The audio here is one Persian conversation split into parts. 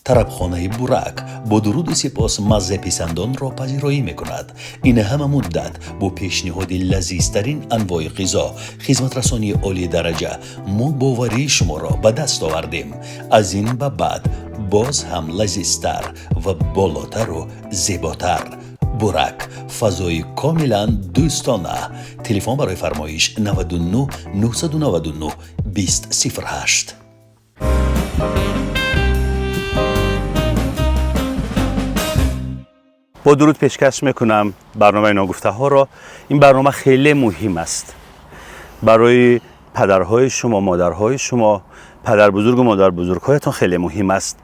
طربخانه بورک با درود سپاس مزه پیسندان را پذیرایی میکند. این همه مدت با پیشنهاد لذیذترین انواع غذا، خدمت رسانی عالی درجه، ما باوری شما را به دست آوردیم. از این به بعد باز هم لذیذتر و بالاتر و زیباتر. بورک، فضای کاملا دوستانه. تلفن برای فرمایش 99 999 2008. با درود پیشکش میکنم برنامه ناگفته ها را. این برنامه خیلی مهم است برای پدرهای شما، مادرهای شما، پدر بزرگ و مادر بزرگ هایتان خیلی مهم است.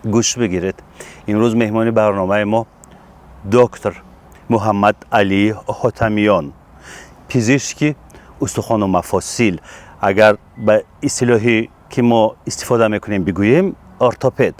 گوش بگیرید. این روز مهمان برنامه ما دکتر محمد علی حاتمیان، پزشکی استخوان و مفاصل، اگر به اصطلاحی که ما استفاده میکنیم بگوییم ارتوپد.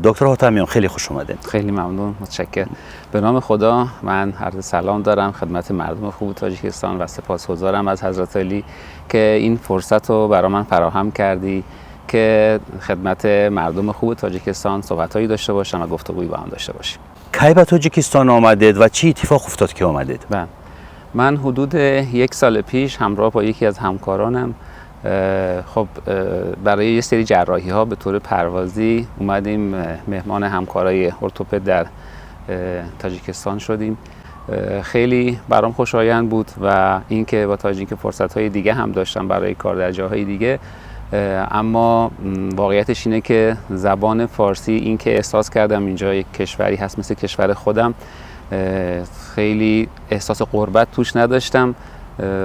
دکتر حاتمیان خیلی خوش اومدین. خیلی ممنون، متشکرم. به نام خدا من عرض سلام دارم خدمت مردم خوب تاجیکستان و سپاسگزارم از حضرت علی که این فرصت رو برای من فراهم کردی که خدمت مردم خوب تاجیکستان صحبتایی داشته باشم و گفتگویی با هم داشته باشیم. کی به تاجیکستان آمدید و چی اتفاق افتاد که آمدید؟ من حدود 1 سال پیش همراه با یکی از همکارانم خب برای یه سری جراحی ها به طور پروازی اومدیم مهمان همکارای ارتوپد در تاجیکستان شدیم. خیلی برام خوشایند بود و اینکه با تاجیک فرصت های دیگه هم داشتم برای کار در جاهای دیگه، اما واقعیتش اینه که زبان فارسی، این که احساس کردم اینجا یک کشوری هست مثل کشور خودم، خیلی احساس غربت توش نداشتم.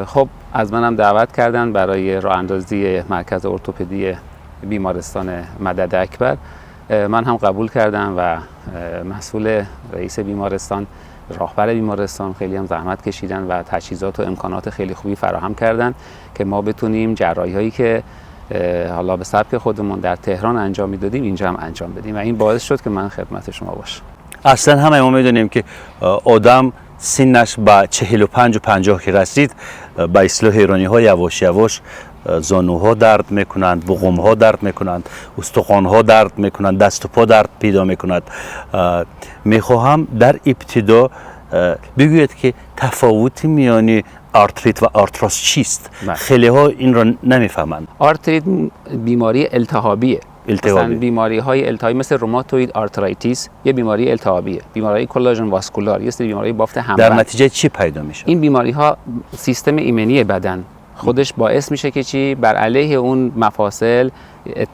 خب از منم دعوت کردن برای راه اندازی مرکز ارتوپدی بیمارستان مدد اکبر. من هم قبول کردم و مسئول رئیس بیمارستان، راهبر بیمارستان خیلی هم زحمت کشیدن و تجهیزات و امکانات خیلی خوبی فراهم کردن که ما بتونیم جراحی هایی که حالا به سبک خودمون در تهران انجام میدادیم اینجا هم انجام بدیم و این باعث شد که من خدمت شما باشم. اصلا همه ما میدونیم که آدم سنش به 45 و 50 که رسید، به اصطلاح ایرانی ها یواش یواش زانوها درد میکنند، بقم ها درد میکنند، استخوان ها درد میکنند، دست و پا درد پیدا میکند. میخواهم در ابتدا بگوید که تفاوت میانی آرتریت و آرتروس چیست؟ خیلی ها این را نمیفهمند. آرتریت بیماری التهابیه. مثلا بیماری های التهابی مثل روماتوید آرترایتیس یه بیماری التهابیه. بیماری کلاژن واسکولار یه سری بیماری بافت همراه. در نتیجه چی پیدا میشه؟ این بیماری ها سیستم ایمنی بدن خودش باعث میشه که چی؟ بر علیه اون مفاصل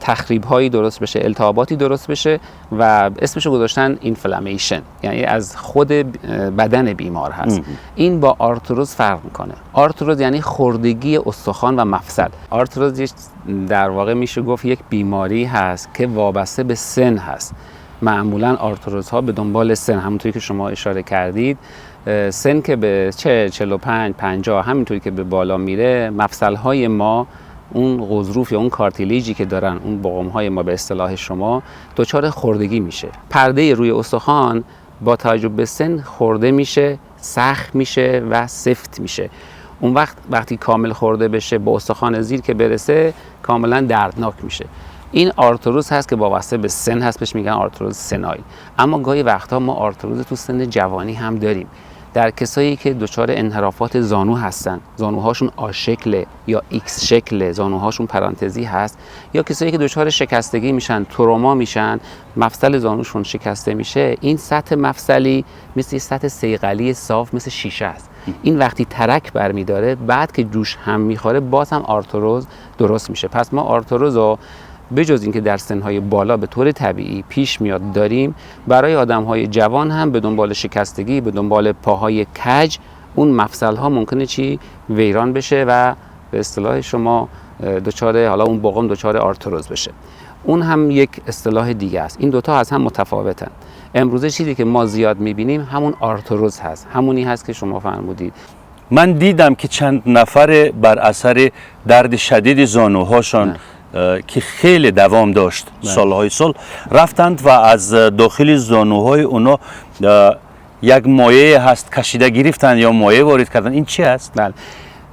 تخریب هایی درست بشه، التهاباتی درست بشه و اسمشو گذاشتن اینفلامیشن، یعنی از خود بدن بیمار هست. این با آرتروز فرق میکنه. آرتروز یعنی خوردگی استخوان و مفصل. آرتروز در واقع میشه گفت یک بیماری هست که وابسته به سن هست. معمولا آرتروز ها به دنبال سن، همونطوری که شما اشاره کردید، سن که به 45 50 همینطوری که به بالا میره، مفصل های ما، اون غضروف یا اون کارتیلیجی که دارن، اون بقم های ما به اصطلاح شما، دچار خوردگی میشه. پرده روی استخوان با توجه به سن خورده میشه، سخت میشه و سفت میشه. اون وقتی کامل خورده بشه با استخوان زیر که برسه کاملا دردناک میشه. این آرتروز هست که وابسته به سن هست، بهش میگن آرتروز سنایل. اما گاهی وقتا ما آرتروز تو سن جوانی هم داریم. در کسایی که دچار انحرافات زانو هستن، زانوهاشون آ شکله یا ایکس شکله، زانوهاشون پرانتزی هست، یا کسایی که دچار شکستگی میشن، تروما میشن، مفصل زانوشون شکسته میشه، این سطح مفصلی مثل سطح صیقلی صاف مثل شیشه است. این وقتی ترک برمیداره، بعد که جوش هم میخوره باز هم آرتروز درست میشه. پس ما آرتروز رو بجز اینکه در سنهای بالا به طور طبیعی پیش میاد داریم، برای آدمهای جوان هم به دنبال شکستگی، به دنبال پاهای کج، اون مفصل ها ممکنه ویران بشه و به اصطلاح شما دچار، حالا اون بقم دچار آرتروز بشه. اون هم یک اصطلاح دیگه است. این دوتا از هم متفاوتن. امروزه چیزی که ما زیاد میبینیم همون آرتروز هست، همونی هست که شما فرمودید. من دیدم که چند نفر بر اثر درد شدید زانوهاشان که خیلی دوام داشت سالهای سال رفتند و از داخل زانوهای اونا یک مایع هست کشیده گرفتن یا مایع وارد کردن. این چی است؟ بله،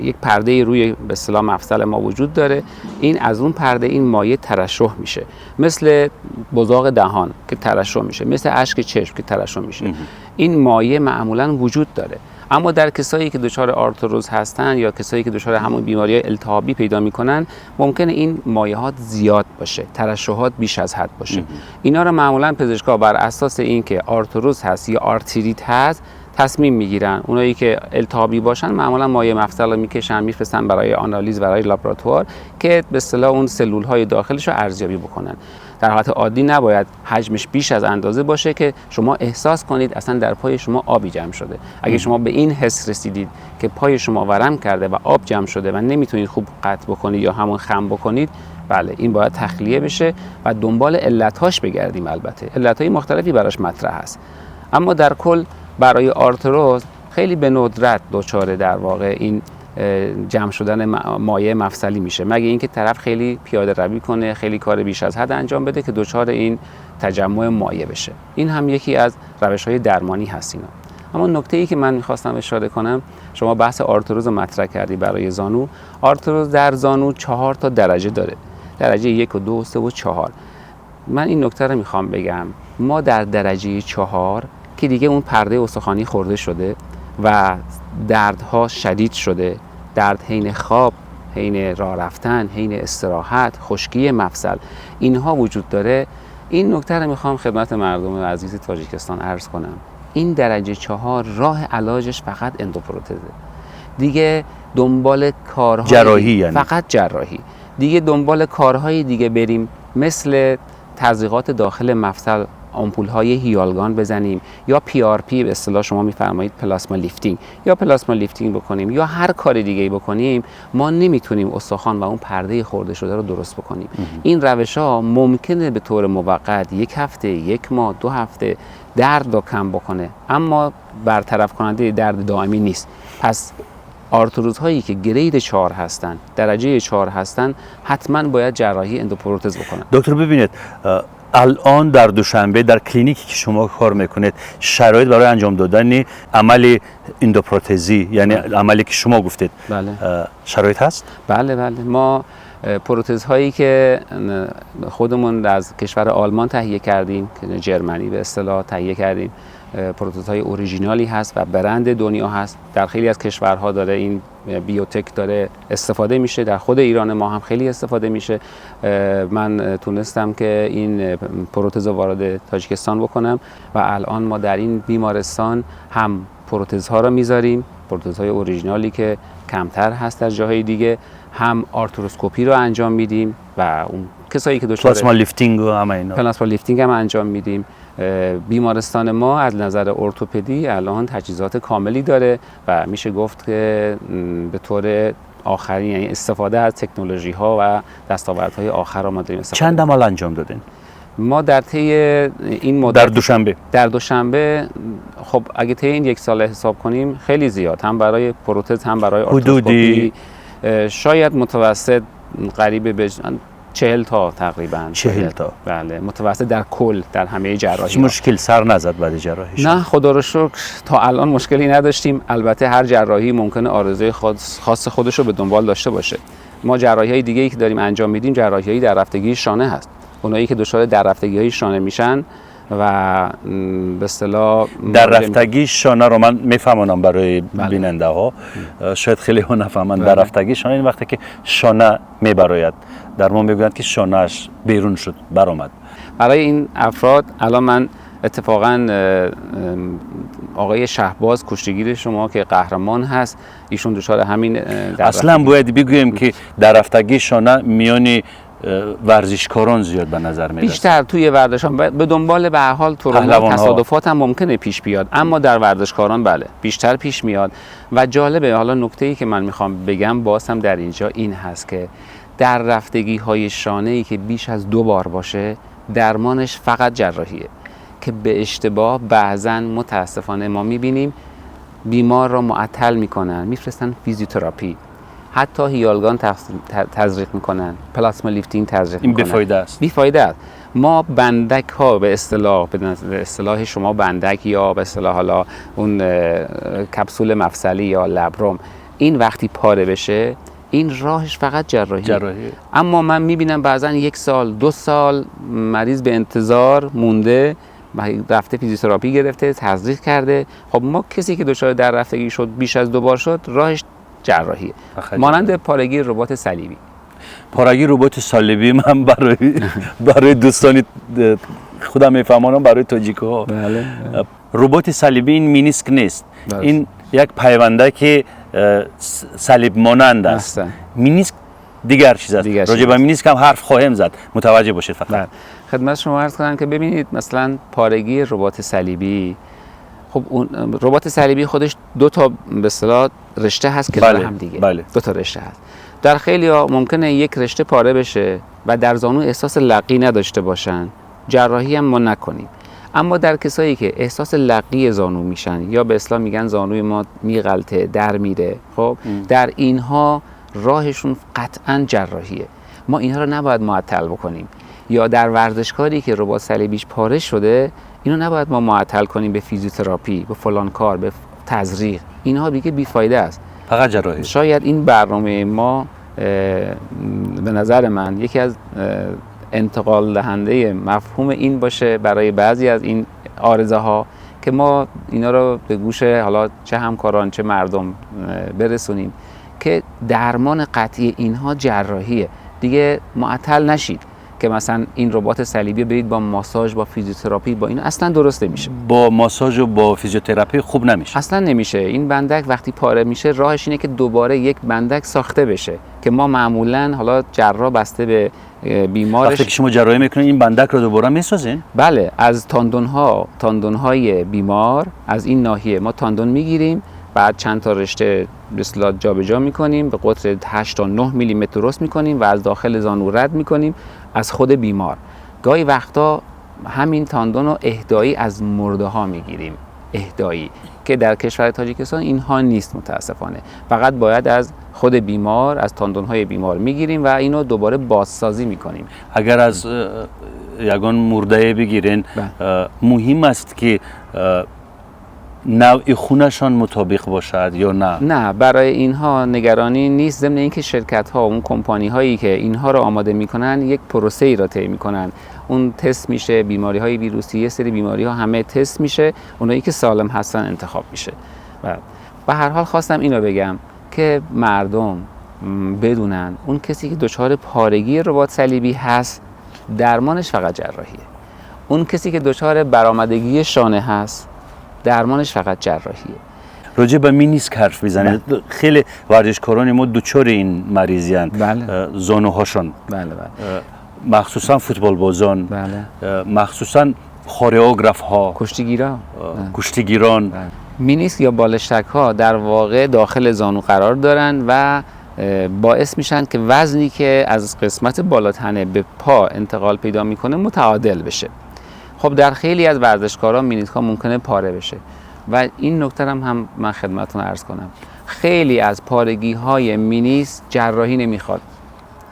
یک پرده روی به اصطلاح مفصل ما وجود داره. این از اون پرده این مایع ترشح میشه، مثل بزاق دهان که ترشح میشه، مثل اشک چشم که ترشح میشه. این مایع معمولا وجود داره. اما در کسایی که دچار آرتروز هستن یا کسایی که دچار همون بیماری‌های التهابی پیدا میکنن، ممکنه این مایعات زیاد باشه، ترشحات بیش از حد باشه. اینا رو معمولا پزشکا بر اساس اینکه آرتروز هست یا آرتریت هست تصمیم میگیرن. اونایی که التهابی باشن معمولا مایع مفصل رو میکشن، میفرستن برای آنالیز برای لابراتوار که به اصطلاح اون سلول‌های داخلش رو ارزیابی بکنن. در حالت عادی نباید حجمش بیش از اندازه باشه که شما احساس کنید اصلا در پای شما آبی جمع شده. اگه شما به این حس رسیدید که پای شما ورم کرده و آب جمع شده و نمیتونید خوب قطع بکنید یا همون خم بکنید، بله این باید تخلیه بشه و دنبال علت‌هاش بگردیم. البته علت‌های مختلفی براش مطرح هست، اما در کل برای آرتروز خیلی به ندرت دچار در واقع این جمع شدن مایع مفصلی میشه، مگه اینکه طرف خیلی پیاده روی کنه، خیلی کار بیش از حد انجام بده که دچار این تجمع مایع بشه. این هم یکی از روش‌های درمانی هست اینا. اما نکته‌ای که من می‌خواستم اشاره کنم، شما بحث آرتروز رو مطرح کردی برای زانو. آرتروز در زانو 4 تا درجه داره، درجه 1 و 2 و 3 و 4. من این نکته رو میخوام بگم، ما در درجه 4 که دیگه اون پرده استخوانی خورده شده و دردها شدید شده، درد حین خواب، حین راه رفتن، حین استراحت، خشکی مفصل، اینها وجود داره. این نکته رو میخوام خدمت مردم عزیز تاجیکستان عرض کنم. این درجه 4 راه علاجش فقط اندوپروتزه. دیگه دنبال کارهای جراحی، یعنی فقط جراحی، دیگه دنبال کارهای دیگه بریم مثل تزریقات داخل مفصل، آمپول‌های هیالگان بزنیم یا PRP به اصطلاح شما می‌فرمایید پلاسما لیفتینگ، یا پلاسما لیفتینگ بکنیم یا هر کار دیگه‌ای بکنیم، ما نمیتونیم استخوان و اون پرده خورده شده رو درست بکنیم. این روش‌ها ممکنه به طور موقت 1 هفته، 1 ماه، 2 هفته درد رو کم بکنه، اما برطرف کننده درد دائمی نیست. پس آرتروز هایی که گرید 4 هستن، درجه 4 هستن، حتما باید جراحی اندوپروتز بکنن. دکتر ببینید، الان در دوشنبه در کلینیکی که شما کار میکنید شرایط برای انجام دادن عمل اندوپروتزی، یعنی عملی که شما گفتید، بله شرایط هست؟ بله ما پروتز هایی که خودمون از کشور آلمان تهیه کردیم، که جرمنی به اصطلاح تهیه کردیم، پروتز های اوریجینالی هست و برند دنیا هست. در خیلی از کشورها داره این بیوتک داره استفاده میشه، در خود ایران ما هم خیلی استفاده میشه. من تونستم که این پروتز رو وارد تاجیکستان بکنم و الان ما در این بیمارستان هم پروتزها رو میذاریم، پروتزهای اوریجینالی که کمتر هست در جاهای دیگه، هم آرتروسکوپی رو انجام میدیم و اون کسایی که دچار پلاسما لیفتینگ و همه اینا، پلاسما لیفتینگ هم انجام میدیم. بیمارستان ما از نظر ارتوپدی الان تجهیزات کاملی داره و میشه گفت که به طور آخرین، یعنی استفاده از تکنولوژی ها و دستاوردهای آخر رو ما داریم استفاده. چند عمل انجام دادین؟ ما در طی این مدت در دوشنبه خب اگه طی این 1 سال حساب کنیم خیلی زیاد، هم برای پروتز هم برای آرتروسکوپی، شاید متوسط قریب به 40 تا تقریبا. 40 تا. بله متوسط در کل در همه جراحی. مشکل سر نزد بعد جراحی؟ نه خدا رو شکر تا الان مشکلی نداشتیم. البته هر جراحی ممکنه آرزوی خاص خودش رو به دنبال داشته باشه. ما جراحی‌های دیگه‌ای که داریم انجام میدیم جراحی‌های در رفتگی شانه هست. اونایی که دچار در رفتگی‌های شانه میشن و به اصطلاح در رفتگی شانه رو من میفهمونم برای بیننده ها، شاید خیلی ها نفهمن. در رفتگی شانه این وقتی که شانه میبراید، در ما میگویند که شانهش بیرون شد، برآمد. برای این افراد الان من اتفاقا آقای شهباز کشتیگیر شما که قهرمان هست، ایشون دچار همین اصلا باید بگوییم که در رفتگی شانه میانی ورزشکاران زیاد به نظر میاد، بیشتر توی ورزشان به دنبال به هر حال تورنمنت تصادفات هم ممکنه پیش بیاد، اما در ورزشکاران بله بیشتر پیش میاد. و جالبه، حالا نکته‌ای که من میخوام بگم باز هم در اینجا این هست که در رفتگی های شانه‌ای که بیش از 2 بار باشه درمانش فقط جراحیه، که به اشتباه بعضاً متاسفانه ما میبینیم بیمار را معطل میکنن، میفرستن فیزیوتراپی، حتی هیالگان تزریق میکنن، پلاسما لیفتینگ تزریق میکنن. این بیفایده است. بیفایده است. ما بندک ها به اصطلاح شما بندک یا به اصطلاح حالا اون کپسول مفصلی یا لبرم، این وقتی پاره بشه این راهش فقط جراحیه. اما من میبینم بعضا 1 سال 2 سال مریض به انتظار مونده، رفته فیزیوتراپی گرفته، تزریق کرده. خب ما کسی که دچار در رفتگی شد بیش از 2 بار شد راهش جراحیه. مانند پارگی ربات صلیبی. پارگی ربات صلیبی من برای دوستان خودم میفهمونم، برای تاجیک‌ها بله. ربات صلیبی این مینیسک نیست. بله. این یک پیونده که صلیب مانند است. مینیسک دیگر چیز است. راجع به مینیسک هم حرف خواهیم زد، متوجه باشید فقط. بله. خدمت شما عرض کنم که ببینید مثلا پارگی ربات صلیبی، خب اون ربات صلیبی خودش 2 تا به اصطلاح رشته هست که بله. هم دیگه. بله. 2 تا رشته هست. در خیلی‌ها ممکنه یک رشته پاره بشه و در زانو احساس لقی نداشته باشن، جراحی هم ما نکنیم. اما در کسایی که احساس لقی زانو میشن یا به اصطلاح میگن زانوی ما میغلطه، در میره، خب در اینها راهشون قطعا جراحیه. ما اینها رو نباید معطل بکنیم. یا در ورزشکاری که رباط صلیبیش پاره شده، اینو نباید ما معطل کنیم به فیزیوتراپی، به فلان کار، به تزریق. اینها دیگه بیفایده است. فقط جراحی. شاید این برنامه ما به نظر من یکی از انتقال دهنده مفهوم این باشه برای بعضی از این عارضه ها که ما اینا رو به گوش حالا چه همکاران چه مردم برسونیم که درمان قطعی اینها جراحیه. دیگه معطل نشید که مثلا این رباط صلیبی برید با ماساژ، با فیزیوتراپی، با این اصلا درست نمیشه. با ماساژ و با فیزیوتراپی خوب نمیشه. اصلا نمیشه. این بندک وقتی پاره میشه راهش اینه که دوباره یک بندک ساخته بشه که ما معمولا حالا جراح بسته به بیمارش وقتی که شما جراحی میکنین این بندک رو دوباره میسازین؟ بله، از تاندون‌های بیمار از این ناحیه ما تاندون میگیریم، بعد چند تا رشته به اصطلاح جابجا میکنیم، به قطر 8 تا 9 میلیمتر درست میکنیم و از داخل زانو رد میکنیم از خود بیمار. گاهی وقتا همین تاندون رو اهدایی از مرده ها میگیریم، اهدایی، که در کشور تاجیکستان اینها نیست متاسفانه. فقط باید از خود بیمار، از تاندون‌های بیمار میگیریم و اینو دوباره بازسازی میکنیم. اگر از یگان مرده بگیرین مهم است که نوع خونشان مطابق باشد یا نه؟ نه، برای اینها نگرانی نیست، ضمن اینکه شرکت ها اون کمپانی هایی که اینها رو آماده میکنن یک پروسه ای را طی میکنن. اون تست میشه، بیماری های ویروسی، یه سری بیماری ها همه تست میشه، اونایی که سالم هستن انتخاب میشه. و به هر حال خواستم اینو بگم که مردم بدونن اون کسی که دچار پارگی رباط صلیبی هست درمانش فقط جراحیه. اون کسی که دچار برآمدگی شانه هست درمانش فقط جراحیه. راجع به مینیسک حرف میزنید. خیلی ورزشکاران ما دچار این مریضی ان. بله. زانوهاشون. بله. مخصوصا فوتبال بازان. بله. مخصوصا کوریوگراف ها، کشتیگیران. بله. مینیسک یا بالشتک ها در واقع داخل زانو قرار دارن و باعث میشن که وزنی که از قسمت بالاتنه به پا انتقال پیدا میکنه متعادل بشه. خب در خیلی از ورزشکاران مینیسک ها ممکنه پاره بشه و این نکته هم من خدمتتون عرض کنم. خیلی از پارگی های مینیسک جراحی نمیخواد.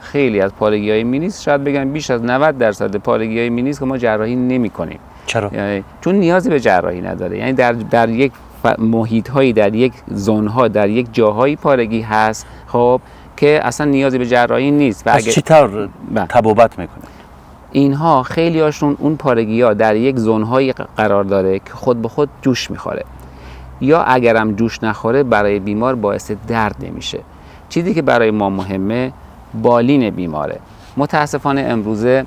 خیلی از پارگی های مینیسک، شاید بگم بیش از 90% پارگی های مینیسک ما جراحی نمیکنیم. چرا؟ یعنی چون نیازی به جراحی نداره. یعنی در یک محیط هایی، در یک زون ها، در یک جاهایی پارگی هست خب که اصلا نیازی به جراحی نیست. و اگه چطور تبابت میکنه؟ اینها خیلی هاشون اون پارگی ها در یک زون هایی قرار داره که خود به خود جوش میخوره، یا اگرم جوش نخوره برای بیمار باعث درد نمیشه. چیزی که برای ما مهمه بالین بیماره. متاسفانه امروزه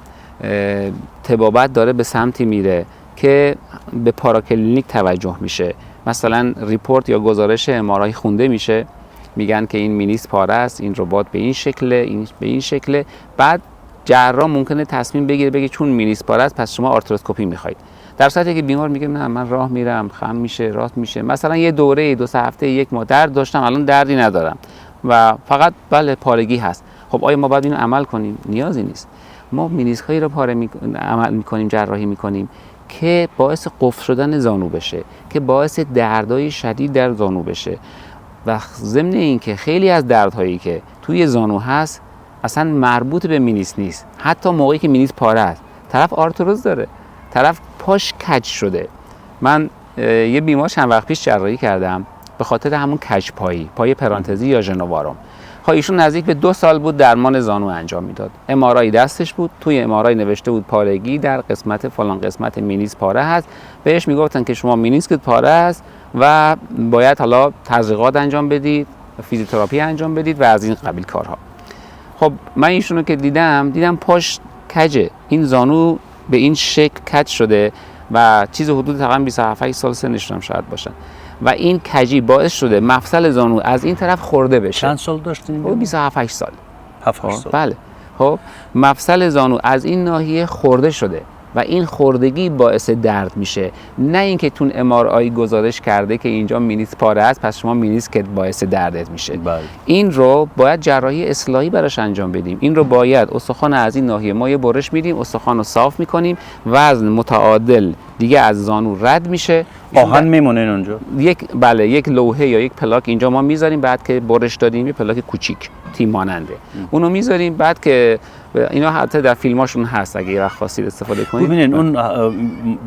طبابت داره به سمتی میره که به پاراکلینیک توجه میشه. مثلا ریپورت یا گزارش ام‌آرآی خونده میشه، میگن که این مینیسک پاره است، این رباط به این شکله، این به این شکله. بعد جراح ممکنه تصمیم بگیره بگه چون مینیسک پاره است پس شما آرتروسکوپی میخواید، در صورتی که بیمار میگه نه من راه میرم، خم میشه، راست میشه، مثلا یه دوره 2 هفته 1 ماه درد داشتم الان دردی ندارم و فقط بله پارگی هست. خب آیا ما باید اینو عمل کنیم؟ نیازی نیست. ما مینیسک هایی رو عمل میکنیم، جراحی میکنیم که باعث قفل شدن زانو بشه، که باعث دردهای شدید در زانو بشه. و ضمن این که خیلی از دردهایی که توی زانو هست اصلا مربوط به مینیسک نیست. حتی موقعی که مینیسک پاره است، طرف آرتروز داره، طرف پاش کج شده. من یه بیمار چند وقت پیش جراحی کردم، به خاطر همون کجپایی، پای پرانتزی یا ژنواروم. ایشون نزدیک به 2 سال بود درمان زانو انجام میداد. ام‌آرآی دستش بود، توی ام‌آرآی نوشته بود پارگی در قسمت فلان قسمت مینیسک پاره هست. بهش میگفتن که شما مینیسکت پاره است و باید حالا تزریقات انجام بدید، فیزیوتراپی انجام بدید و از این قبیل کارها. خب من ایشونو که دیدم پاش کجه، این زانو به این شکل کج شده و چیز حدود تقریبا 27 سال سنش هم شاید باشن و این کجی باعث شده مفصل زانو از این طرف خورده بشه. چند سال داشتین؟ 27 سال. 7 سال. بله. خب مفصل زانو از این ناحیه خورده شده و این خوردگی باعث درد میشه، نه اینکه تون ام‌آرآی گزارش کرده که اینجا مینیسک پاره است پس شما مینیسکت باعث دردت میشه. بله. این رو باید جراحی اصلاحی براش انجام بدیم. این رو باید استخوان از این ناحیه ما یه برش میدیم، استخوان رو صاف میکنیم، وزن متعادل دیگه از زانو رد میشه، آهن میمونه اونجا. یک لوحه یا یک پلاک اینجا ما میذاریم، بعد که برش دادیم یه پلاک کوچیک تیم ماننده اونو میذاریم، بعد که اینا حتی در فیلماشون هست اگه یه وقت خواستید استفاده کنید. ببینید اون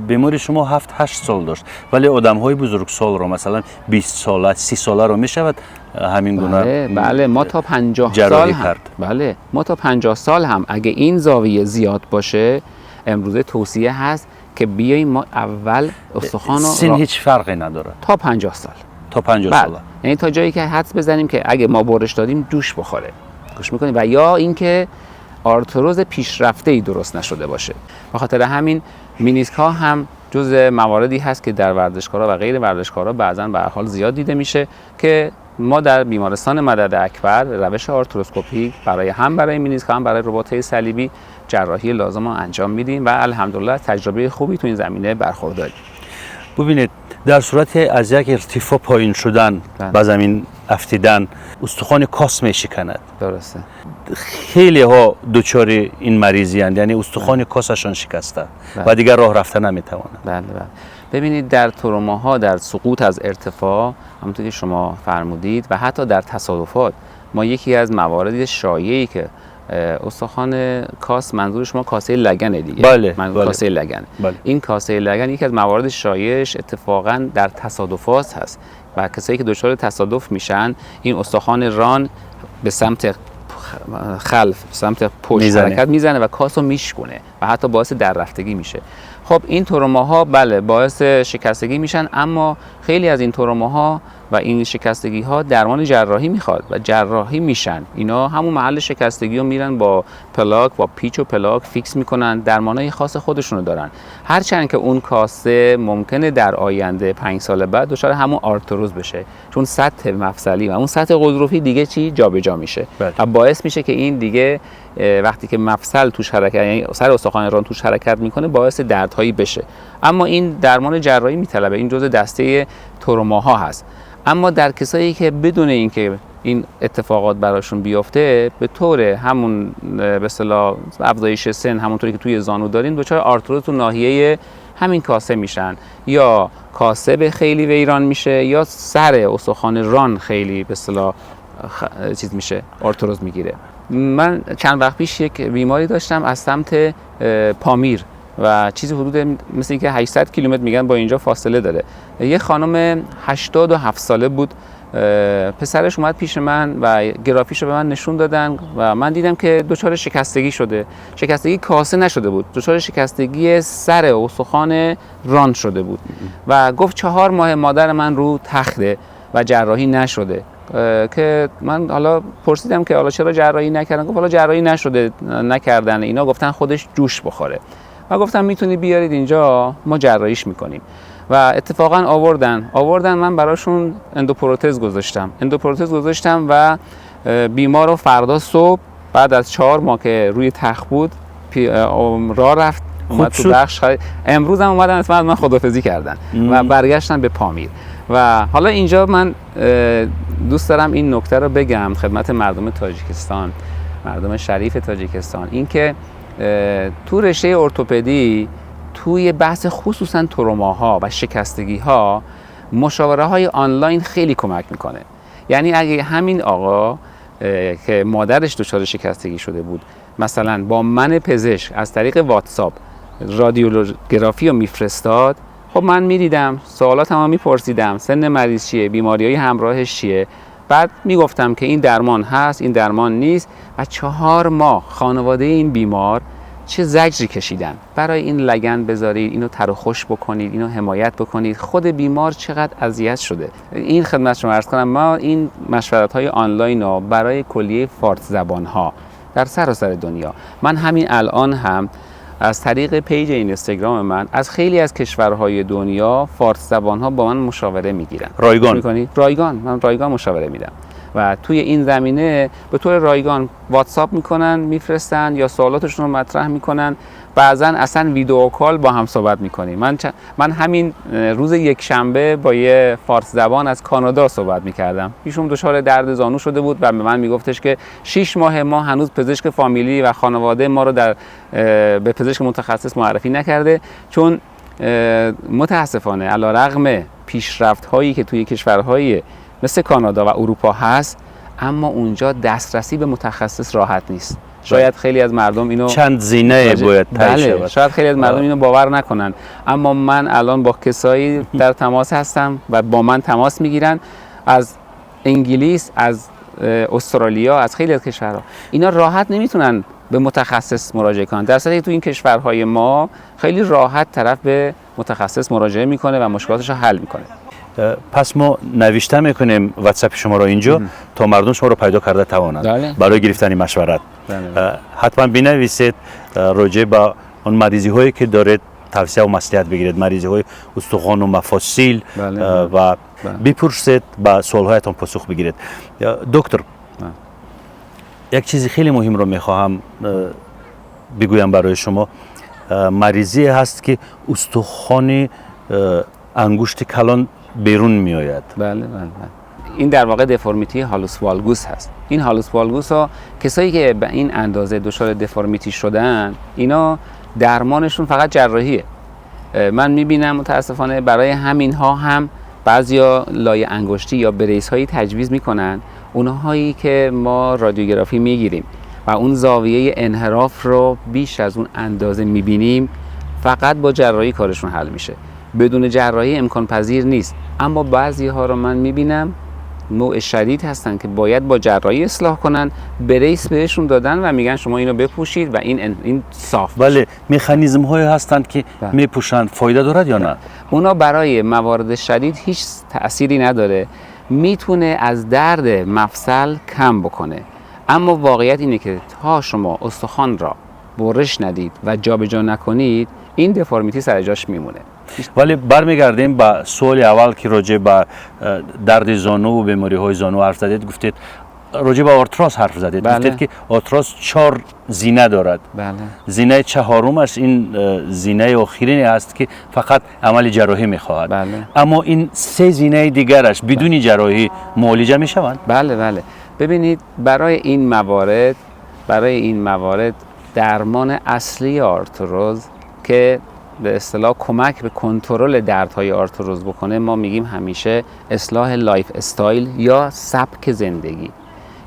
بیماری شما 7-8 سال داشت ولی آدم‌های بزرگسال رو مثلا 20 ساله 30 ساله رو میشود همین گونه. بله ما تا 50 جراحی سال کرد. بله ما تا 50 سال هم اگه این زاویه زیاد باشه امروزه توصیه هست که بیاییم ما اول استخوان سن هیچ فرقی نداره تا 50 سال. تا 50 بله. سال. یعنی تا جایی که حدس بزنیم که اگه ما برش دادیم دوش بخوره. گوش میکنیم و یا اینکه آرتروز پیشرفته‌ای درست نشده باشه. به خاطر همین مینیسک ها هم جزء مواردی هست که در ورزشکارا و غیر ورزشکارا بعضاً به هر حال زیاد دیده میشه که ما در بیمارستان مدد اکبر روش آرتروسکوپی برای مینیسک هم برای رباط‌های صلیبی جراحی لازم رو انجام میدیم و الحمدلله تجربه خوبی تو این زمینه برخورداریم. ببینید در صورت از یک ارتفاع پایین شدن به زمین افتیدن استخوان کاس میشکند. درسته. خیلی ها دچار این مریضی اند، یعنی استخوان کاسشان شکسته و دیگر راه رفتن نمیتوانند. بله. ببینید در تروماها، در سقوط از ارتفاع همونطور که شما فرمودید و حتی در تصادفات ما یکی از موارد شایعی که استخوان کاس، منظور شما کاسه لگنه دیگه. بله. کاسه لگن. بله. این کاسه لگن یکی از موارد شایعش اتفاقا در تصادفات هست و کسایی که دچار تصادف میشن این استخوان ران به سمت خلف، به سمت پشت حرکت میزنه و کاسو میشکنه و حتی باعث در رفتگی میشه. خب این تروماها بله باعث شکستگی میشن، اما خیلی از این تروماها و این شکستگی ها درمان جراحی میخواد و جراحی میشن. اینا همون محل شکستگی رو میرن با پلاک، با پیچ و پلاک فیکس میکنن، درمانای خاص خودشونو دارن. هرچند که اون کاسه ممکنه در آینده 5 سال بعد دچار همون آرتروز بشه، چون سطح مفصلی و اون سطح غضروفی دیگه جابجا میشه و باعث میشه که این دیگه وقتی که مفصل توش حرکت، یعنی سر استخوان ران توش حرکت میکنه باعث دردهایی بشه. اما این درمان جراحی میطلبه، این جزء دسته تروماها هست. اما در کسایی که بدون اینکه این اتفاقات براشون بیفته به طور همون به اصطلاح افزایش سن، همونطوری که توی زانو داریم، دچار آرتروز تو ناحیه همین کاسه میشن، یا کاسه به خیلی ویران میشه یا سر استخوان ران خیلی به اصطلاح چیز میشه، آرتروز میگیره. من چند وقت پیش یک بیماری داشتم از سمت پامیر و چیزی حدود مثل اینکه 800 کیلومتر میگن با اینجا فاصله داره. یه خانم 87 ساله بود، پسرش اومد پیش من و گرافیش رو به من نشون دادن و من دیدم که دچار شکستگی شده. شکستگی کاسه نشده بود، دچار شکستگی سر استخوان ران شده بود و گفت 4 ماه مادر من رو تخته و جراحی نشده. که من حالا پرسیدم که حالا چرا جراحی نکردن؟ گفت حالا جراحی نکردن، اینا گفتن خودش جوش بخوره. و گفتم میتونی بیارید اینجا ما جراحیش میکنیم و اتفاقا آوردن من براشون اندوپروتز گذاشتم و بیمار رو فردا صبح بعد از 4 ماه که روی تخت بود راه رفت، اومد تو بخش. امروز هم اومدن از من خداحافظی کردن و برگشتن به پامیر. و حالا اینجا من دوست دارم این نکته رو بگم خدمت مردم تاجیکستان، مردم شریف تاجیکستان، این که تو رشته ارتوپدی توی بحث خصوصا تروماها و شکستگی ها مشاوره های آنلاین خیلی کمک میکنه. یعنی اگه همین آقا که مادرش دچار شکستگی شده بود مثلا با من پزشک از طریق واتساپ رادیولوژی رو میفرستاد، خب من میدیدم، سوالاتمو میپرسیدم، سن مریض چیه، بیماریهای همراهش چیه، بعد میگفتم که این درمان هست، این درمان نیست. و 4 ماه خانواده این بیمار چه زجری کشیدن برای این لگن بذارید، اینو تر و خوش بکنید، اینو حمایت بکنید. خود بیمار چقدر اذیت شده. این خدمت شما عرض کنم، ما این مشورت‌های آنلاین رو برای کلیه فارس زبان‌ها در سراسر دنیا، من همین الان هم از طریق پیج اینستاگرام من از خیلی از کشورهای دنیا فارس زبان‌ها با من مشاوره میگیرن. رایگان، من رایگان مشاوره میدم و توی این زمینه به طور رایگان واتساپ میکنن، میفرستن یا سوالاتشون رو مطرح میکنن. بعضن اصلا ویدیو کال با هم صحبت میکنیم. من همین روز یکشنبه با یه فارس زبان از کانادا صحبت میکردم. ایشون دچار درد زانو شده بود و به من میگفتش که 6 ماه ما هنوز پزشک فامیلی و خانواده ما رو به پزشک متخصص معرفی نکرده، چون متاسفانه علیرغم پیشرفت هایی که توی کشورهای مثل کانادا و اروپا هست، اما اونجا دسترسی به متخصص راحت نیست. شاید خیلی از مردم اینو چند زینه باید طی شود. شاید خیلی از مردم اینو باور نکنن، اما من الان با کسایی در تماس هستم و با من تماس میگیرن از انگلیس، از استرالیا، از خیلی از کشورها. اینا راحت نمیتونن به متخصص مراجعه کنن، در صورتی که تو این کشورهای ما خیلی راحت طرف به متخصص مراجعه میکنه و مشکلاتش رو حل میکنه. پس ما نوشته میکنیم واتساپ شما رو اینجا تا مردم شما رو پیدا کرده توانند برای گرفتن مشورت. حتما بنویسید راجع به اون مریضی هایی که دارید توصیه و مصلحت بگیرید، مریضی های استخوان و مفاصل و بپرسید، با سوال هایتون پاسخ بگیرید. دکتر، یک چیزی خیلی مهم رو میخواهم بگویم برای شما. مریضی هست که استخوان انگشت کلان بیرون می آید. بله. این در واقع دفرمیتی هالوس والگوس هست. این هالوس والگوس ها کسایی که به این اندازه دچار دفرمیتی شدن، اینا درمانشون فقط جراحیه. من میبینم متاسفانه برای همین ها هم بعضیا لایه انگشتی یا بریس هایی تجویز میکنن، اونهایی که ما رادیوگرافی میگیریم و اون زاویه انحراف رو بیش از اون اندازه میبینیم، فقط با جراحی کارشون حل میشه. بدون جراحی امکان پذیر نیست. اما بعضی ها رو من میبینم نوع شدید هستن که باید با جراحی اصلاح کنن، بریس بهشون دادن و میگن شما اینو بپوشید و این صاف. بله، مکانیزم های هستند که میپوشند، فایده دارد یا نه؟ اونا برای موارد شدید هیچ تأثیری نداره، میتونه از درد مفصل کم بکنه، اما واقعیت اینه که تا شما استخوان را برش ندید و جابجا نکنید، این دفرمیتی سر جاش میمونه. ولی برمیگردیم به سوال اول که راجع به درد زانو و بیماری های زانو حرف زدید. گفتید راجع به آرتراس حرف زدید. گفتید که آرتراس 4 زینه دارد. زینه چهارمش این زینه آخرینی است که فقط عمل جراحی میخواهد. اما این 3 زینه دیگرش بدون جراحی معالجه میشوند. بله. ببینید، برای این موارد درمان اصلی آرتروز که به اصطلاح کمک به کنترل دردهای آرتروز بکنه، ما میگیم همیشه اصلاح لایف استایل یا سبک زندگی.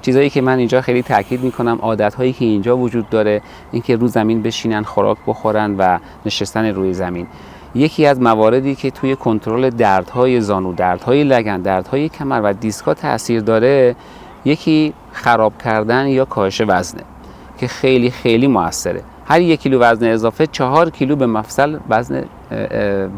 چیزایی که من اینجا خیلی تاکید میکنم، عادتهایی که اینجا وجود داره، اینکه رو زمین بشینن، خوراک بخورن و نشستن روی زمین. یکی از مواردی که توی کنترل دردهای زانو، دردهای لگن، دردهای کمر و دیسکا تاثیر داره، یکی خراب کردن یا کاهش وزنه که خیلی خیلی موثره. هر 1 کیلو وزن اضافه 4 کیلو به مفصل وزن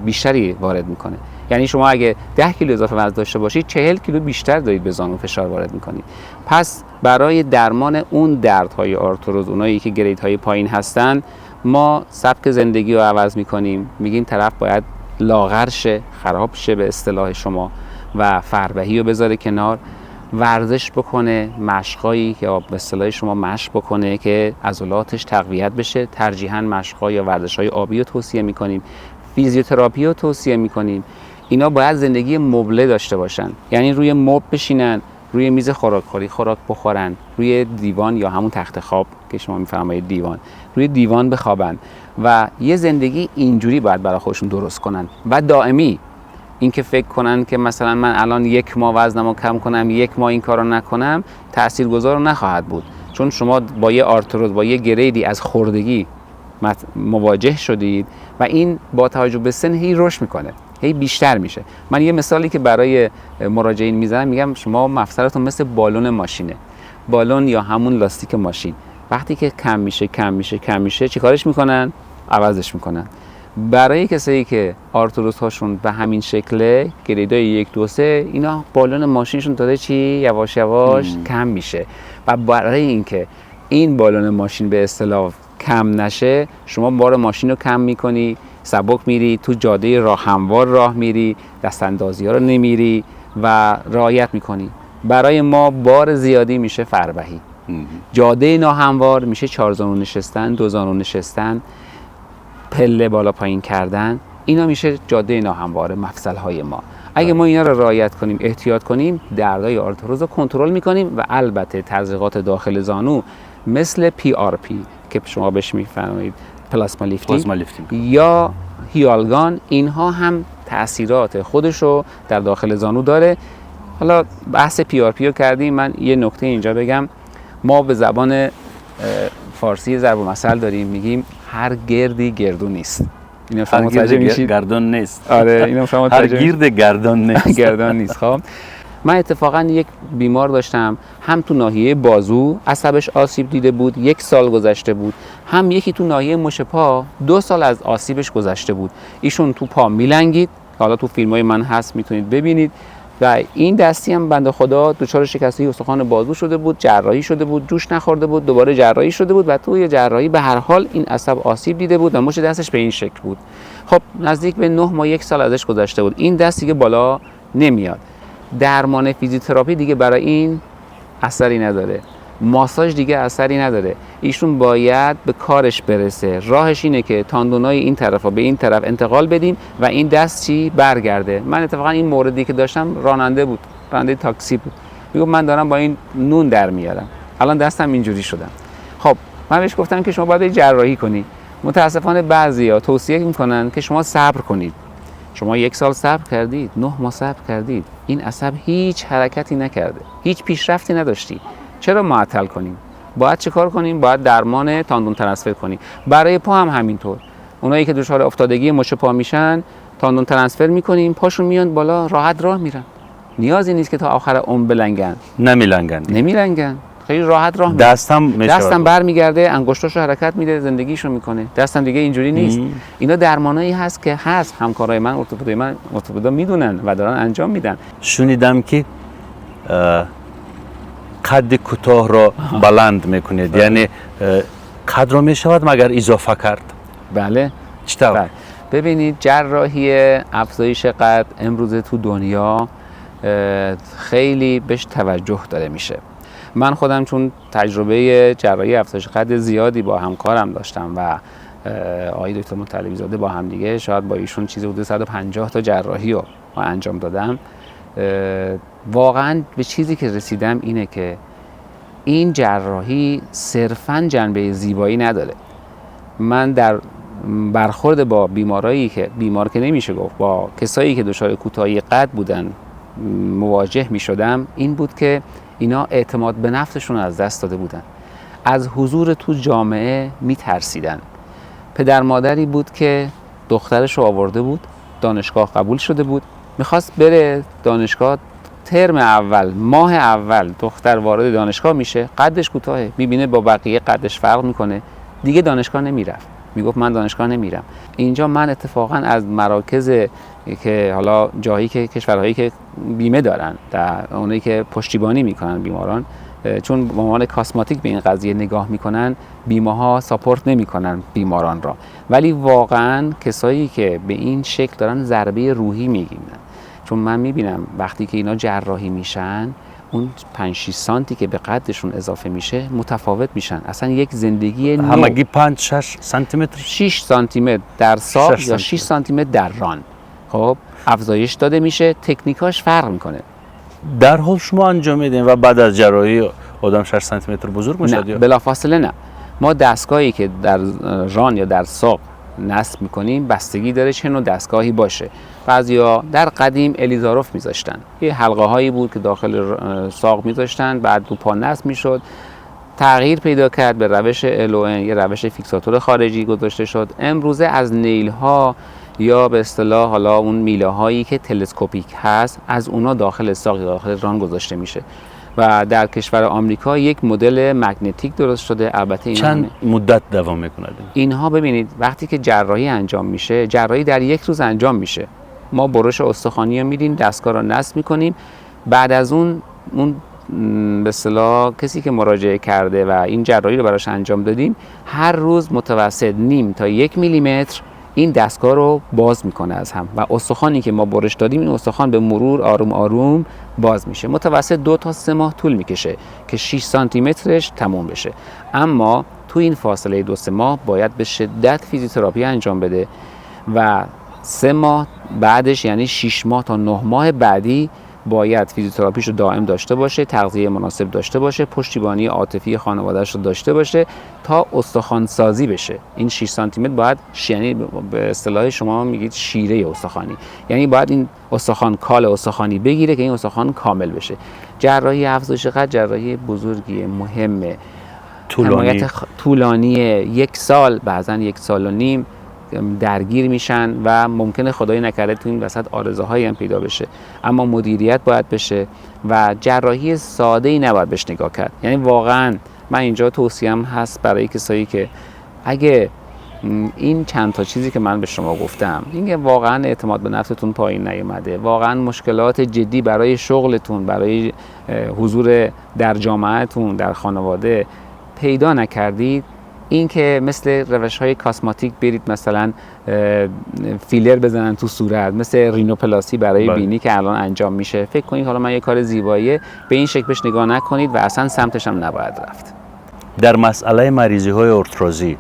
بیشتری وارد میکنه. یعنی شما اگه 10 کیلو اضافه وزن داشته باشید، 40 کیلو بیشتر دارید به زانو فشار وارد میکنید. پس برای درمان اون دردهای آرتروز، اونایی که گریدهای پایین هستن، ما سبک زندگی رو عوض میکنیم. میگیم طرف باید لاغر شه، خراب شه به اصطلاح شما، و فربهی رو بذاره کنار، ورزش بکنه، مشقایی که به اصطلاح شما مشق بکنه که عضلاتش تقویت بشه. ترجیحاً مشق‌ها یا ورزش‌های آبی رو توصیه می‌کنیم. فیزیوتراپی رو توصیه می‌کنیم. اینا باید زندگی مبله داشته باشن، یعنی روی مبل بشینن، روی میز خوراکخوری خوراک بخورن، روی دیوان یا همون تخت خواب که شما می‌فرمایید دیوان، روی دیوان بخوابن و یه زندگی اینجوری باید برای خودشون درست کنن و دائمی. این که فکر کنن که مثلا من الان 1 ماه وزنمو کم کنم، 1 ماه این کارو نکنم، تاثیرگذار نخواهد بود. چون شما با یه آرتروز، با یه گریدی از خوردگی مواجه شدید و این با توجه به سن هی رشد میکنه، هی بیشتر میشه. من یه مثالی که برای مراجعین میزنم، میگم شما مفصلتون مثل بالون ماشینه، بالون یا همون لاستیک ماشین، وقتی که کم میشه چیکارش میکنن؟ عوضش میکنن. برای کسایی که آرتروز هاشون به همین شکله، گریدای 1 2 3، اینا بالون ماشینشون داره یواش یواش کم میشه و برای اینکه این بالون ماشین به اصطلاح کم نشه، شما بار ماشین رو کم میکنی، سبک میری، تو جاده راه هموار راه میری، دستاندازی ها رو نمیری و رعایت میکنی. برای ما بار زیادی میشه فربهی، جاده ناهموار میشه 4 زانو نشستن، 2 زانو نشستن، پله بالا پایین کردن، اینا میشه جاده ناهموار مفصل های ما. اگه ما اینا رو رعایت کنیم، احتیاط کنیم، دردای آرتروز رو کنترل میکنیم و البته تزریقات داخل زانو مثل PRP که شما بهش میفرمایید پلاسما لیفتینگ یا هیالگان، اینها هم تأثیرات خودشو در داخل زانو داره. حالا بحث PRP رو کردیم، من یه نکته اینجا بگم. ما به زبان فارسی ضرب المثل داریم، میگیم هر گردی گردون نیست. اینو شما متوجه میشید؟ گردون نیست. آره اینو شما متوجه هر گرد گردون نیست. گردون نیست. خب من اتفاقا یک بیمار داشتم، هم تو ناحیه بازو عصبش آسیب دیده بود، 1 سال گذشته بود، هم یکی تو ناحیه مش پا 2 سال از آسیبش گذشته بود. ایشون تو پا میلنگید، حالا تو فیلمای من هست میتونید ببینید، و این دستی هم بنده خدا دچار شکستگی استخوان بازو شده بود، جراحی شده بود، جوش نخورده بود، دوباره جراحی شده بود و توی جراحی به هر حال این عصب آسیب دیده بود و مش دستش به این شکل بود. خب نزدیک به 9 ماه 1 سال ازش گذشته بود، این دست دیگه بالا نمیاد. درمان فیزیوتراپی دیگه برای این اثری نداره، ماساژ دیگه اثری نداره. ایشون باید به کارش برسه. راهش اینه که تاندونای این طرفا به این طرف انتقال بدیم و این دست چی برگرده. من اتفاقا این موردی که داشتم راننده بود، راننده تاکسی بود، میگم من دارم با این نون در میارم، الان دستم اینجوری شدم. خب من بهش گفتم که شما باید جراحی کنی. متاسفانه بعضیا توصیه میکنن که شما صبر کنید. شما 1 سال صبر کردید، 9 ماه صبر کردید، این عصب هیچ حرکتی نکرده، هیچ پیشرفتی نداشتی، چرا معطل کنیم؟ باید چه کار کنیم؟ باید درمان تاندون ترانسفر کنیم. برای پا هم همینطور. اونایی که دچار افتادگی مچ پا میشن، تاندون ترانسفر میکنیم، پاشون میان بالا، راحت راه میرن. نیازی نیست که تا آخر عمر بلنگن. نمیلنگن. خیلی راحت راه میرن. دستم برمیگرده، انگشتاشو حرکت میده، زندگیشو میکنه. دستم دیگه اینجوری نیست. اینا درمانایی هست که هست، همکارای من ارتوپدا میدونن و دارن انجام میدن. شنیدم که قد کوتاه را بلند میکنید، یعنی قد را میشود مگر اضافه کرد؟ بله. چطور؟ ببینید جراحی افزایش قد امروز تو دنیا خیلی بهش توجه داره میشه. من خودم چون تجربه جراحی افزایش قد زیادی با همکارم داشتم و آقای دکتر مطلبی زاده با هم دیگه شاید با ایشون چیزی حدود 150 تا جراحی رو انجام دادم، واقعا به چیزی که رسیدم اینه که این جراحی صرفاً جنبه زیبایی نداره. من در برخورد با بیمارایی که بیمار که نمیشه گفت، با کسایی که دچار کوتاهی قد بودن مواجه میشدم، این بود که اینا اعتماد به نفسشون از دست داده بودن، از حضور تو جامعه میترسیدن. پدر مادری بود که دخترش رو آورده بود، دانشگاه قبول شده بود، میخواست بره دانشگاه، ترم اول، ماه اول دختر وارد دانشگاه میشه، قدش کوتاهه، میبینه با بقیه قدش فرق میکنه، دیگه دانشگاه نمیرفت، میگفت من دانشگاه نمیرم. اینجا من اتفاقا از مراکز که حالا جایی که کشورهایی که بیمه دارن، در اونایی که پشتیبانی میکنن بیماران، چون به عنوان کاسماتیک به این قضیه نگاه میکنن، بیمه ها ساپورت نمیکنن بیماران را، ولی واقعا کسایی که به این شکل دارن ضربه روحی میگیرن. چون من میبینم وقتی که اینا جراحی میشن، اون 5-6 سانتی که به قدشون اضافه میشه متفاوت میشن، اصلا یک زندگی نو. همگی 5-6 سانتی متر، 6 سانتی متر در ساق یا 6 سانتی متر در ران، خب افزایش داده میشه، تکنیکاش فرق میکنه. در حال شما انجام میدین و بعد از جراحی آدم 6 سانتی متر بزرگ میشه؟ نه، بلافاصله نه. ما دستگاهی که در ران یا در ساق نصب میکنیم بستگی داره چه نوع دستگاهی باشه. بعضیا در قدیم الیزاروف میذاشتن، یه حلقه هایی بود که داخل ساق میذاشتن، بعد رو پا نصب میشد، تغییر پیدا کرد به روش LON، یه روش فیکساتور خارجی گذاشته شد. امروزه از نیل ها یا به اصطلاح حالا اون میله هایی که تلسکوپیک هست، از اونا داخل ساق یا داخل ران گذاشته میشه و در کشور آمریکا یک مدل مگنتیک درست شده. البته این چند مدت دوام میکنه؟ اینها ببینید وقتی که جراحی انجام میشه، جراحی در یک روز انجام میشه. ما برش استخوانی رو میدیم، دستگاه رو نصب میکنیم، بعد از اون به اصطلاح کسی که مراجعه کرده و این جراحی رو براش انجام دادیم، هر روز متوسط نیم تا 1 میلیمتر این دستگاه رو باز میکنه از هم و استخوانی که ما برش دادیم، این استخوان به مرور آروم آروم باز میشه. متوسط 2 تا 3 ماه طول میکشه که 6 سانتی مترش تموم بشه. اما تو این فاصله 2-3 ماه باید به شدت فیزیوتراپی انجام بده و 3 ماه بعدش، یعنی 6 ماه تا 9 ماه بعدی باید فیزیوتراپیش رو دائم داشته باشه، تغذیه مناسب داشته باشه، پشتیبانی عاطفی خانواده‌اش رو داشته باشه تا استخوان سازی بشه. این 6 سانتی متر باید یعنی به اصطلاح شما میگید شیره استخوانی، یعنی باید این استخوان کال استخوانی بگیره که این استخوان کامل بشه. جراحی افزایش قد جراحی بزرگی مهمه، طولانی 1 سال، بعضا 1 سال و نیم درگیر میشن و ممکنه خدای نکرده تو این وسط آرزه‌هایی هم پیدا بشه، اما مدیریت باید بشه و جراحی ساده‌ای نباید بهش نگاه کرد. یعنی واقعا من اینجا توصیه‌ام هست برای کسایی که اگه این چند تا چیزی که من به شما گفتم، اینکه واقعا اعتماد به نفستون پایین نیومده، واقعا مشکلات جدی برای شغلتون، برای حضور در جامعهتون، در خانواده پیدا نکردید، این که مثل روش‌های کاسماتیک برید مثلا فیلر بزنن تو صورت، مثل رینوپلاسی برای بینی که الان انجام میشه، فکر کنید حالا من یه کار زیباییه، به این شکل بهش نگاه نکنید و اصلا سمتش هم نباید رفت. در مسئله مریضی‌های ارتروزی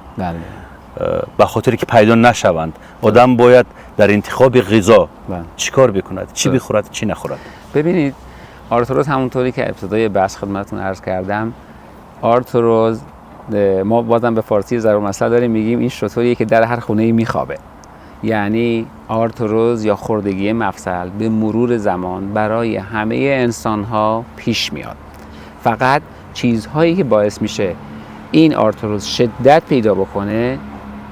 به خاطر که پیدا نشوند، آدم باید در انتخاب غذا چیکار بکند؟ چی بخورد، چی نخورد؟ ببینید آرتروز همونطوری که ابتدای بحث خدمتتون عرض کردم، آرتروز ما بازم به فارسی ضرب المثل داریم میگیم این شطوریه که در هر خونه‌ای میخوابه. یعنی آرتروز یا خردگی مفصل به مرور زمان برای همه انسان‌ها پیش میاد. فقط چیزهایی که باعث میشه این آرتروز شدت پیدا بکنه،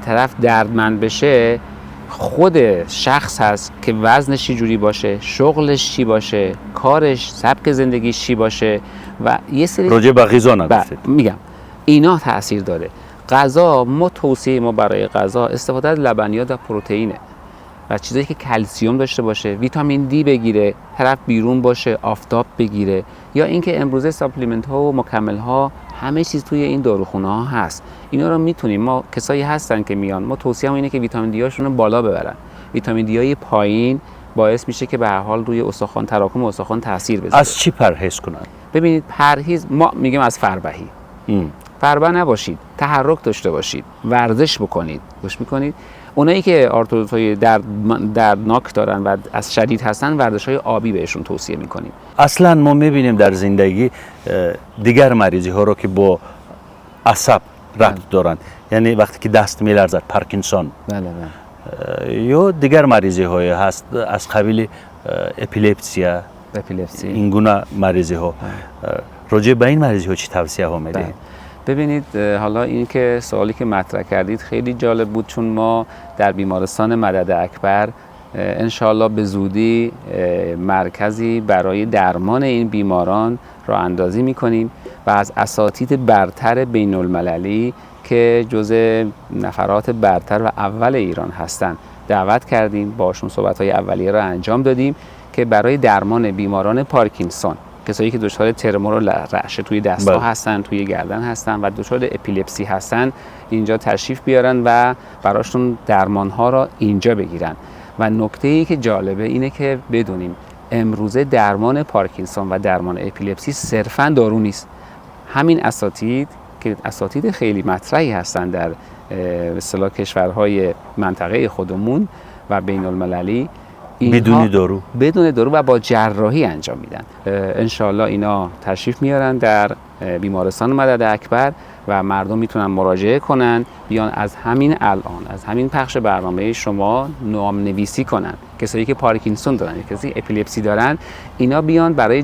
طرف دردمند بشه، خود شخص هست که وزنش چی جوری باشه، شغلش چی باشه، کارش، سبک زندگیش چی باشه و یه سری راجع به غذا نگفتید. میگم اینا تاثیر داره. غذا، ما توصیه ما برای غذا استفاده از لبنیات و پروتئینه و چیزایی که کلسیم داشته باشه، ویتامین دی بگیره، طرف بیرون باشه، آفتاب بگیره، یا اینکه امروزه ساپلیمنت ها و مکمل ها همه چیز توی این داروخونه ها هست. اینا رو میتونیم، ما کسایی هستن که میان، ما توصیه‌مون اینه که ویتامین دی هاشون رو بالا ببرن. ویتامین دی های پایین باعث میشه که به هر حال روی استخوان، تراکم استخوان تاثیر بذاره. از چی پرهیز کنن؟ ببینید پرهیز، ما میگیم از فربهی. فربه نباشید، تحرک داشته باشید، ورزش بکنید. گوش میکنید؟ اونایی که آرتروزهای دردناک دارن و از شدید هستن، ورزش‌های آبی بهشون توصیه میکنیم. اصلا ما میبینیم در زندگی دیگر مریضی ها رو که با عصب ربط دارن، یعنی وقتی که دست میلرزد، پارکینسون، یا دیگر مریضی های هست از قبیل اپیلپسی، این گونه مریضی ها. راجع به این مریضی ها چی توصیه ها میدید؟ ببینید حالا این که سوالی که مطرح کردید خیلی جالب بود، چون ما در بیمارستان مدد اکبر انشاءالله به زودی مرکزی برای درمان این بیماران راه اندازی میکنیم و از اساتید برتر بین المللی که جزء نفرات برتر و اول ایران هستند دعوت کردیم، باشون صحبت‌های اولیه را انجام دادیم که برای درمان بیماران پارکینسون، کسایی که دچار ترمور و رعشه توی دست‌ها هستن، توی گردن هستن و دچار اپیلپسی هستن، اینجا تشریف بیارن و براشون درمان‌ها را اینجا بگیرن. و نکته‌ای که جالبه اینه که بدونیم امروزه درمان پارکینسون و درمان اپیلپسی صرفاً دارو نیست. همین اساتید که اساتید خیلی مطرحی هستن در به اصطلاح کشورهای منطقه خودمون و بین المللی، بدون دارو و با جراحی انجام میدن. انشالله اینا تشریف میارن در بیمارستان مدد اکبر و مردم میتونن مراجعه کنن، بیان از همین الان، از همین پخش برنامه شما نام نویسی کنن. کسایی که پارکینسون دارن، کسی اپیلپسی دارن، اینا بیان برای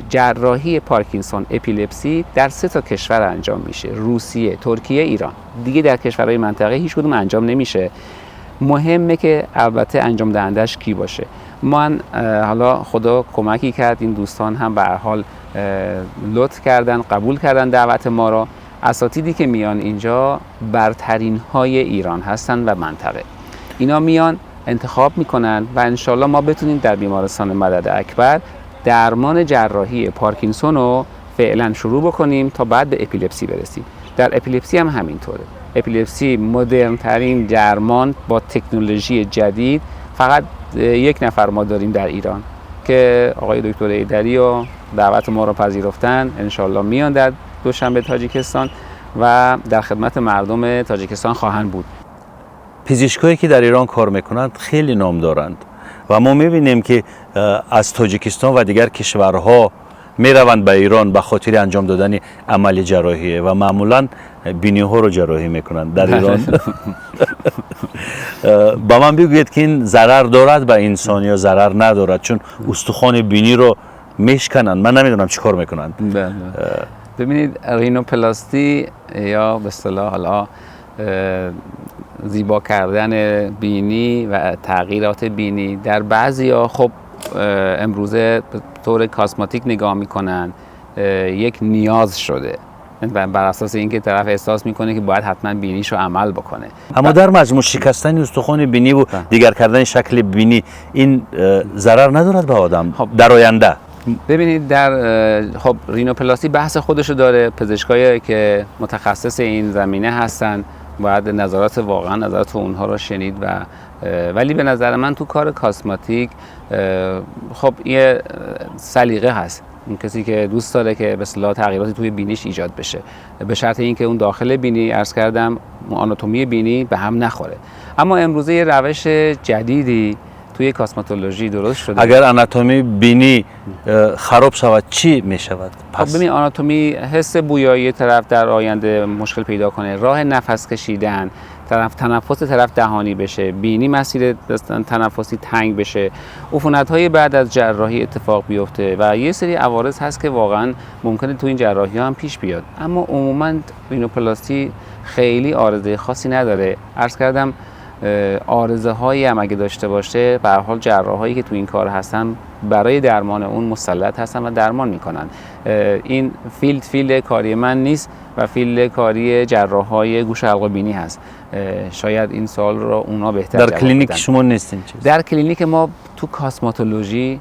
جراحی پارکینسون اپیلپسی در 3 تا کشور انجام میشه: روسیه، ترکیه، ایران. دیگه در کشورهای منطقه هیچ کدوم انجام نمیشه. مهمه که البته انجام دهندش کی باشه. من حالا خدا کمکی کرد، این دوستان هم به هر حال لطف کردن، قبول کردن دعوت ما را. اساتیدی که میان اینجا برترین های ایران هستن و منطقه. اینا میان انتخاب میکنن و انشالله ما بتونیم در بیمارستان مدد اکبر درمان جراحی پارکینسون رو فعلا شروع بکنیم تا بعد به اپیلپسی برسیم. در اپیلپسی هم همینطوره. اپیلپسی مدرن ترین درمان با تکنولوژی جدید. فقط 1 نفر ما داریم در ایران که آقای دکتر ایدری و دعوت ما رو پذیرفتن. انشالله میان در دوشنبه تاجیکستان و در خدمت مردم تاجیکستان خواهند بود. پزشکایی که در ایران کار میکنند خیلی نام دارند و ما میبینیم که از تاجیکستان و دیگر کشورها میروند به ایران به خاطر انجام دادن عمل جراحی و معمولا بینی ها رو جراحی میکنند در ایران. با من بگویید که این ضرر دارد به انسان یا ضرر ندارد، چون استخوان بینی رو میشکنند. من نمیدونم چیکار میکنند. ببینید، رینوپلاستی یا به اصطلاح حالا زیبا کردن بینی و تغییرات بینی در بعضیا خب امروزه به طور کاسماتیک نگاه میکنن، یک نیاز شده و بر اساس اینکه طرف احساس میکنه که باید حتما بینیشو عمل بکنه. اما در مجموع شکستن استخوان بینی و دیگر کردن شکل بینی این ضرر ندارد به آدم در آینده؟ ببینید، در خب رینوپلاستی بحث خودشو داره. پزشکایی که متخصص این زمینه هستن باید نظرات اونها رو شنید ولی به نظر من تو کار کاسماتیک خب یه سلیقه هست. اون کسی که دوست داره که به اصطلاح تغییراتی توی بینیش ایجاد بشه، به شرط اینکه اون داخل بینی، عرض کردم، آناتومی بینی به هم نخوره. اما امروزه یه روش جدیدی توی کاسماتولوژی درست شده. اگر آناتومی بینی خراب شود چی می شود؟ خب ببین، آناتومی حس بویایی طرف در آینده مشکل پیدا کنه، راه نفس کشیدن تنفس طرف دهانی بشه، بینی مسیر تنفسی تنگ بشه، عفونت‌های بعد از جراحی اتفاق بیفته و یه سری عوارض هست که واقعا ممکنه تو این جراحی هم پیش بیاد. اما عموما رینوپلاستی خیلی عارضه خاصی نداره. عرض کردم عارضه هایی هم اگه داشته باشه، به هر حال جراحایی که تو این کار هستن برای درمان اون مسلط هستن و درمان میکنن. این فیلد کاری من نیست و فیلد کاری جراحای گوش حلق و بینی هست. شاید این سوال رو اونا بهتر در جواب کلینیک بدن. شما نیستین چیز؟ در کلینیک ما تو کاسماتولوژی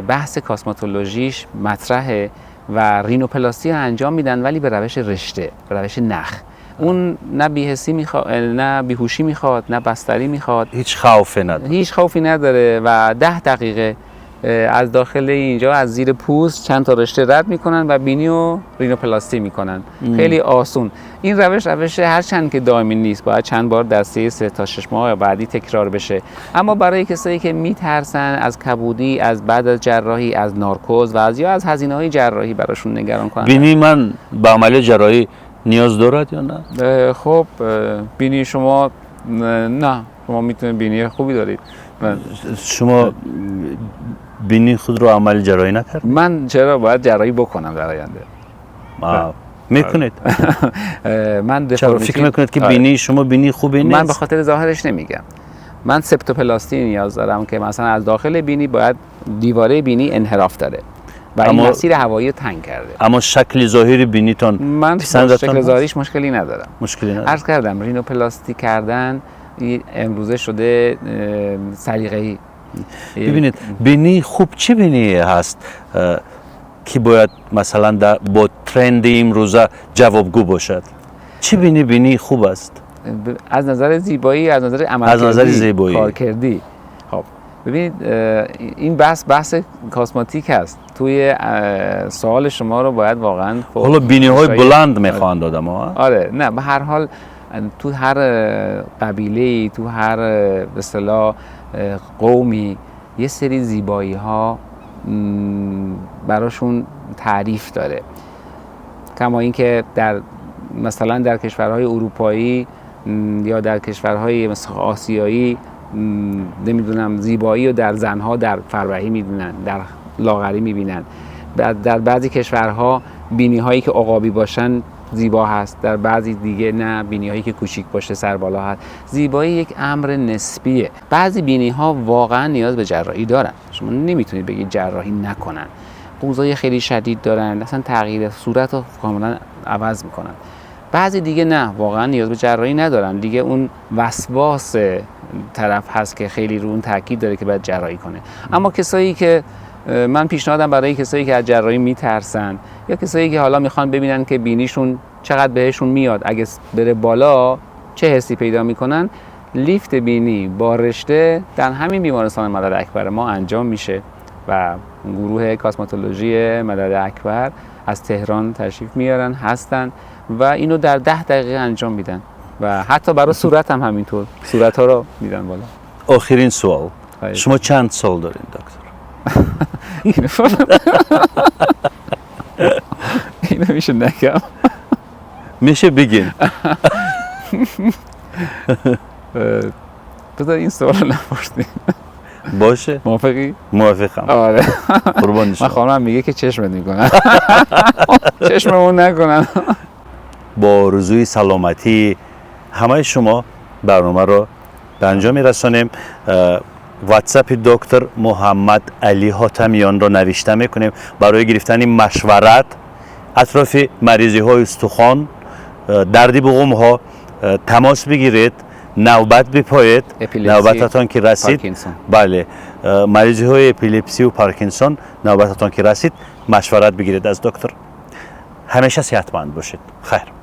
بحث کاسماتولوژیش مطرحه و رینوپلاستی انجام میدن، ولی به روش رشته، به روش نخ. اون نه بی‌حسی میخواد، نه بیهوشی میخواد، نه بستری میخواد، هیچ خوفی نداره. هیچ خوفی نداره و 10 دقیقه از داخل اینجا از زیر پوست چند تا رشته رد میکنن و بینی و رینوپلاستی میکنن. خیلی آسون. این روش هرچند که دائمی نیست، باید چند بار در 3 تا 6 ماه بعدی تکرار بشه. اما برای کسایی که میترسن از کبودی، از بعد از جراحی، از نارکوز و از هزینه‌های جراحی براشون نگران کنن. بینی من به عمل جراحی نیاز دارد یا نه؟ خب بینی شما نه، شما میتونید بینی خوبی دارید. شما بینی خود رو عمل جراحی نکرد؟ من چرا باید جراحی بکنم در آینده؟ میکنید؟ من چرا فکر میکنید که بینی شما بینی خوبی نیست؟ من به خاطر ظاهرش نمیگم. من سپتوپلاستی نیاز دارم که مثلا از داخل بینی باید دیواره بینی انحراف داره و این مسیر هوایی تنگ کرده. اما شکل ظاهری بینیتون من شکل ظاهریش مشکلی ندارم. مشکلی ندارم. عرض کردم رینوپلاستی کردن امروزه شده سلیقه‌ای. ببینید بینی خوب چه بینی هست که باید مثلا با ترند امروزه جوابگو باشد؟ چه بینی خوب است؟ از نظر زیبایی، از نظر عملکردی، از نظر زیبایی، کارکردی. خب ببینید، این بحث کاسماتیک هست. توی سوال شما رو باید واقعا حالا بینی‌های بلند میخوان آدم‌ها. آره، نه، به هر حال تو هر قبیله‌ای، تو هر به اصطلاح قومی یه سری زیبایی‌ها براشون تعریف داره. کما اینکه در مثلا در کشورهای اروپایی یا در کشورهای مثل آسیایی نمیدونم زیبایی رو در زنها در فربهی میبینن، در لاغری میبینن. در بعضی کشورها بینی هایی که عقابی باشن زیبا هست، در بعضی دیگه نه، بینی هایی که کوچیک باشه سر بالا هست. زیبایی یک امر نسبیه. بعضی بینی ها واقعا نیاز به جراحی دارن، شما نمیتونید بگید جراحی نکنن. قوزای خیلی شدید دارن، اصلا تغییر صورت رو کاملا عوض میکنن. بعضی دیگه نه، واقعا نیاز به جراحی ندارن، دیگه اون وسواس طرف هست که خیلی رو اون تاکید داره که باید جراحی کنه. اما کسایی که من پیشنهادم برای کسایی که از جراحی میترسن یا کسایی که حالا میخوان ببینن که بینیشون چقدر بهشون میاد، اگه بره بالا چه حسی پیدا میکنن، لیفت بینی با رشته در همین بیمارستان مدد اکبر ما انجام میشه و گروه کاسماتولوژی مدد اکبر از تهران تشریف میارن هستن و اینو در 10 دقیقه انجام میدن و حتی برای صورت هم همینطور، صورت ها رو میدن بالا. آخرین سوال، شما چند سال دارین دکتر؟ اینو میشه نگم؟ میشه بگین. بذار این سوال رو نپرسیم. باشه. موافقی؟ موافقم. آره. قربان شما. من خانمم میگه که چشمت میکنن. چشممون نکنن. با آرزوی سلامتی همه شما برنامه رو به انجام میرسانیم. واتساپ دکتر محمد علی حاتمیان رو نوشته میکنیم برای گرفتن مشورت اطراف مریضی های استخوان، دردی بقوم ها. تماس بگیرید، نوبت بپایید، نوبتتان که رسید پارکینسون. بله، مریضی های اپیلپسی و پارکینسون نوبتتان که رسید مشورت بگیرید از دکتر. همیشه صحتمند باشید. خیر.